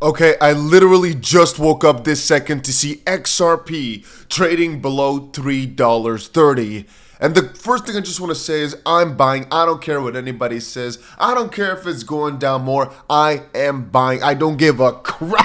Okay, I literally just woke up this second to see XRP trading below $3.30. And the first thing I just want to say is I'm buying. I don't care what anybody says. I don't care if it's going down more. I am buying. I don't give a crap.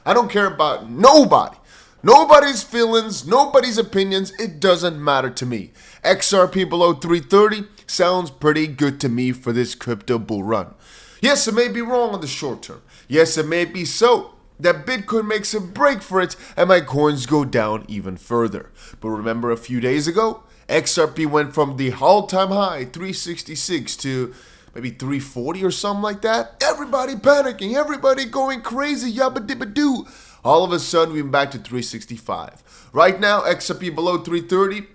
I don't care about nobody. Nobody's feelings, nobody's opinions. It doesn't matter to me. XRP below 330 sounds pretty good to me for this crypto bull run. Yes, it may be wrong on the short term. Yes, it may be so that Bitcoin makes a break for it and my coins go down even further. But remember a few days ago, XRP went from the all-time high, 366, to maybe 340 or something like that. Everybody panicking, everybody going crazy, yabba dibba doo. All of a sudden, we're back to 365. Right now, XRP below 330.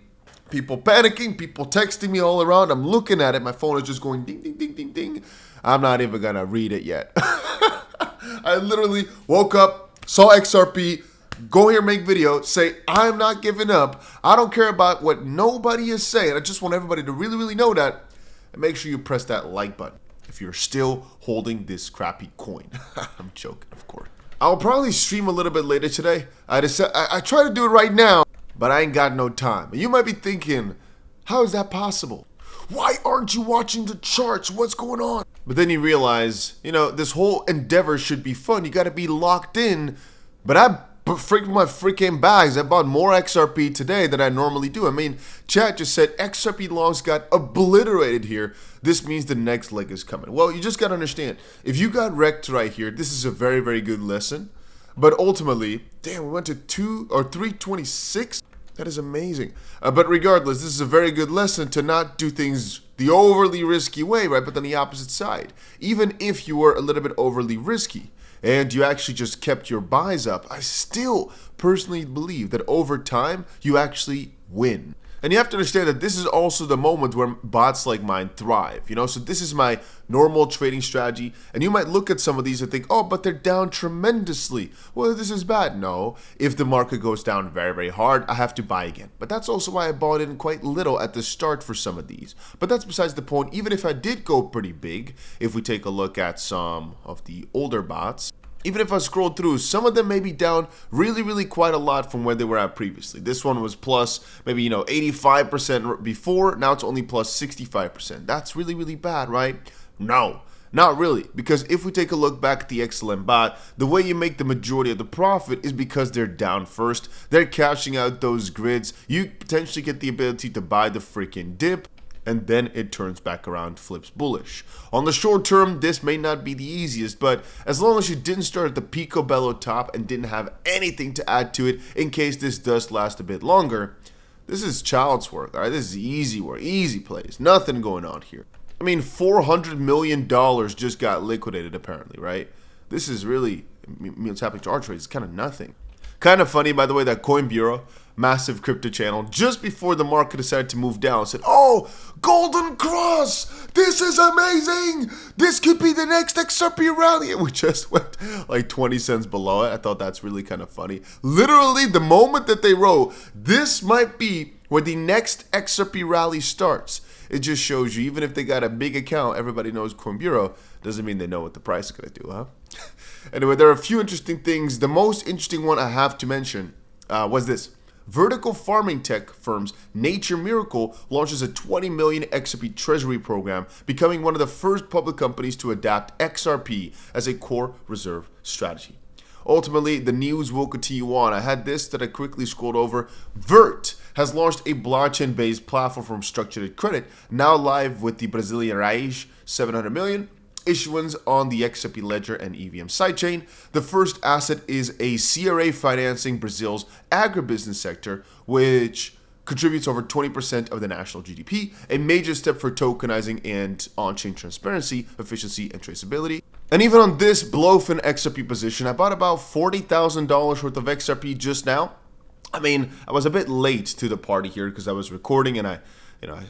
People panicking, people texting me all around. I'm looking at it. My phone is just going ding, ding, ding, ding, ding. I'm not even going to read it yet. I literally woke up, saw XRP, go here, make video, say, I'm not giving up. I don't care about what nobody is saying. I just want everybody to really, really know that. And make sure you press that like button if you're still holding this crappy coin. I'm joking, of course. I'll probably stream a little bit later today. I try to do it right now, but I ain't got no time. And you might be thinking, how is that possible? Why aren't you watching the charts? What's going on? But then you realize, this whole endeavor should be fun. You got to be locked in. But I freaked my freaking bags. I bought more XRP today than I normally do. I mean, chat just said XRP longs got obliterated here. This means the next leg is coming. Well, you just got to understand. If you got wrecked right here, this is a very, very good lesson. But ultimately, damn, we went to 326. That is amazing. But regardless, this is a very good lesson to not do things the overly risky way, right? But then the opposite side. Even if you were a little bit overly risky and you actually just kept your buys up, I still personally believe that over time, you actually win. And you have to understand that this is also the moment where bots like mine thrive, So this is my normal trading strategy. And you might look at some of these and think, oh, but they're down tremendously. Well, this is bad. No, if the market goes down very, very hard, I have to buy again. But that's also why I bought in quite little at the start for some of these. But that's besides the point. Even if I did go pretty big, if we take a look at some of the older bots, even if I scroll through, some of them may be down really, really quite a lot from where they were at previously. This one was plus maybe, 85% before. Now it's only plus 65%. That's really, really bad, right? No, not really. Because if we take a look back at the XLM bot, the way you make the majority of the profit is because they're down first. They're cashing out those grids. You potentially get the ability to buy the freaking dip. And then it turns back around, flips bullish. On the short term, this may not be the easiest, but as long as you didn't start at the 𝗕𝗀𝗪𝗏 top and didn't have anything to add to it in case this does last a bit longer, this is child's work, all right? This is easy work, easy plays, nothing going on here. I mean, $400 million just got liquidated apparently, right? This is really, what's happening to our trades, it's kind of nothing. Kind of funny, by the way, that 𝗓𝗪𝗓𝗏, massive crypto channel, just before the market decided to move down, said, oh, golden cross, this is amazing, this could be the next XRP rally, and we just went like 20 cents below it. I thought that's really kind of funny. Literally, the moment that they wrote, this might be where the next XRP rally starts, it just shows you, even if they got a big account, everybody knows 𝗓𝗪𝗓𝗏, doesn't mean they know what the price is going to do, huh? Anyway, there are a few interesting things. The most interesting one I have to mention was this. Vertical farming tech firms Nature Miracle launches a 20 million XRP treasury program, becoming one of the first public companies to adapt XRP as a core reserve strategy. Ultimately, the news will continue on. I had this that I quickly scrolled over. Vert has launched a blockchain-based platform from structured credit, now live with the Brazilian Raiz 700 million. Issuance on the XRP Ledger and EVM sidechain. The first asset is a CRA financing Brazil's agribusiness sector, which contributes over 20% of the national GDP, a major step for tokenizing and on-chain transparency, efficiency, and traceability. And even on this blowfin XRP position, I bought about $40,000 worth of XRP just now. I mean, I was a bit late to the party here because I was recording and I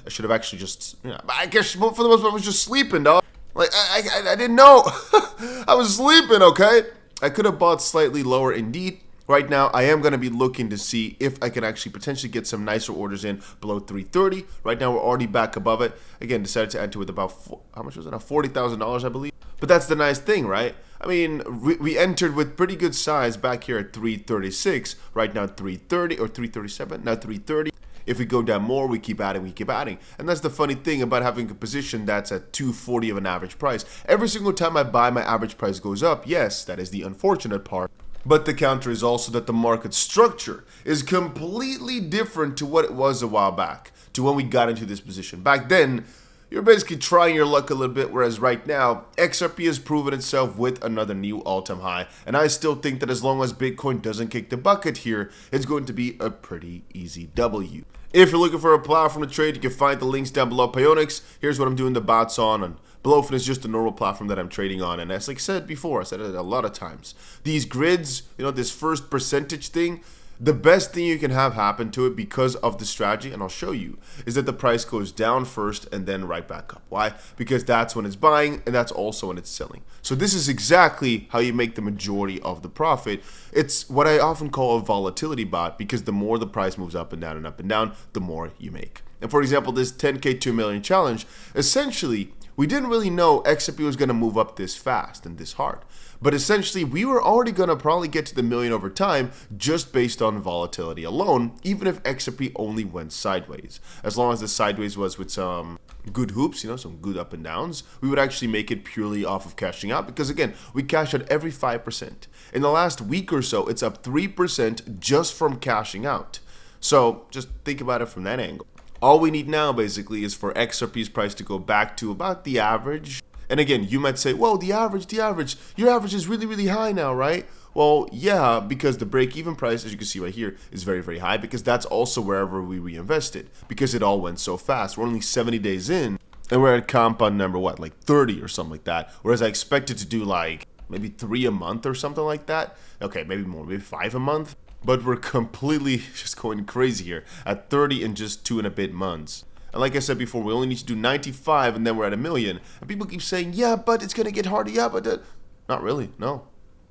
should have actually just, I guess for the most part I was just sleeping, dog. Like, I didn't know. I was sleeping, okay? I could have bought slightly lower indeed. Right now, I am going to be looking to see if I can actually potentially get some nicer orders in below 330. Right now, we're already back above it. Again, decided to enter with about, how much was it? $40,000, I believe. But that's the nice thing, right? I mean, we entered with pretty good size back here at 336, right now 330 or 337, now 330. If we go down more, we keep adding, And that's the funny thing about having a position that's at 240 of an average price. Every single time I buy, my average price goes up. Yes, that is the unfortunate part. But the counter is also that the market structure is completely different to what it was a while back, to when we got into this position. Back then, you're basically trying your luck a little bit, whereas right now, XRP has proven itself with another new all-time high. And I still think that as long as Bitcoin doesn't kick the bucket here, it's going to be a pretty easy W. If you're looking for a platform to trade, you can find the links down below. Pionex, here's what I'm doing the bots on, and Bluefin is just a normal platform that I'm trading on. And as I said before, I said it a lot of times, these grids, this first percentage thing, the best thing you can have happen to it because of the strategy, and I'll show you, is that the price goes down first and then right back up. Why? Because that's when it's buying and that's also when it's selling. So this is exactly how you make the majority of the profit. It's what I often call a volatility bot, because the more the price moves up and down, the more you make. And for example, this 10K 2 million challenge, essentially, we didn't really know XRP was going to move up this fast and this hard. But essentially, we were already going to probably get to the million over time just based on volatility alone, even if XRP only went sideways. As long as the sideways was with some good hoops, some good up and downs, we would actually make it purely off of cashing out, because again, we cash out every 5%. In the last week or so, it's up 3% just from cashing out. So just think about it from that angle. All we need now basically is for XRP's price to go back to about the average. And again, you might say, well, your average is really, really high now, right? Well, yeah, because the break-even price, as you can see right here, is very, very high, because that's also wherever we reinvested, because it all went so fast. We're only 70 days in, and we're at compound number, like 30 or something like that, whereas I expected to do like maybe 3 a month or something like that. Okay, maybe more, maybe 5 a month. But we're completely just going crazy here at 30 in just 2 and a bit months. And like I said before, we only need to do 95 and then we're at 1 million. And people keep saying, yeah, but it's going to get harder. Yeah, but not really. No,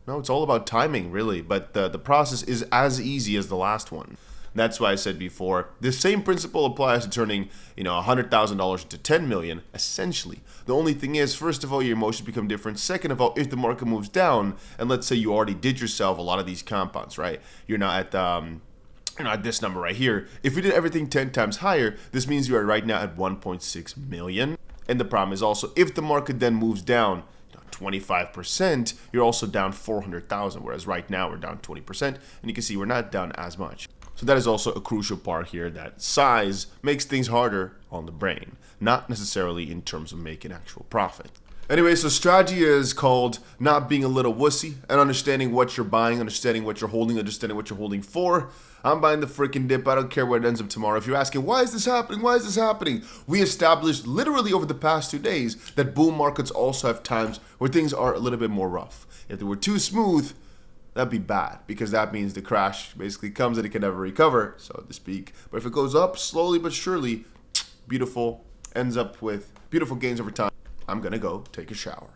it's all about timing, really. But the process is as easy as the last one. That's why I said before, the same principle applies to turning, $100,000 into 10 million, essentially. The only thing is, first of all, your emotions become different. Second of all, if the market moves down, and let's say you already did yourself a lot of these compounds, right? You're not at this number right here. If you did everything 10 times higher, this means you are right now at 1.6 million. And the problem is also, if the market then moves down 25%, you're also down 400,000, whereas right now we're down 20%, and you can see we're not down as much. So that is also a crucial part here, that size makes things harder on the brain, not necessarily in terms of making actual profit. Anyway, so strategy is called not being a little wussy and understanding what you're buying, understanding what you're holding for. I'm buying the freaking dip. I don't care where it ends up tomorrow. If you're asking, why is this happening? We established literally over the past 2 days that bull markets also have times where things are a little bit more rough. If they were too smooth, that'd be bad, because that means the crash basically comes and it can never recover, so to speak. But if it goes up slowly but surely, beautiful, ends up with beautiful gains over time, I'm gonna go take a shower.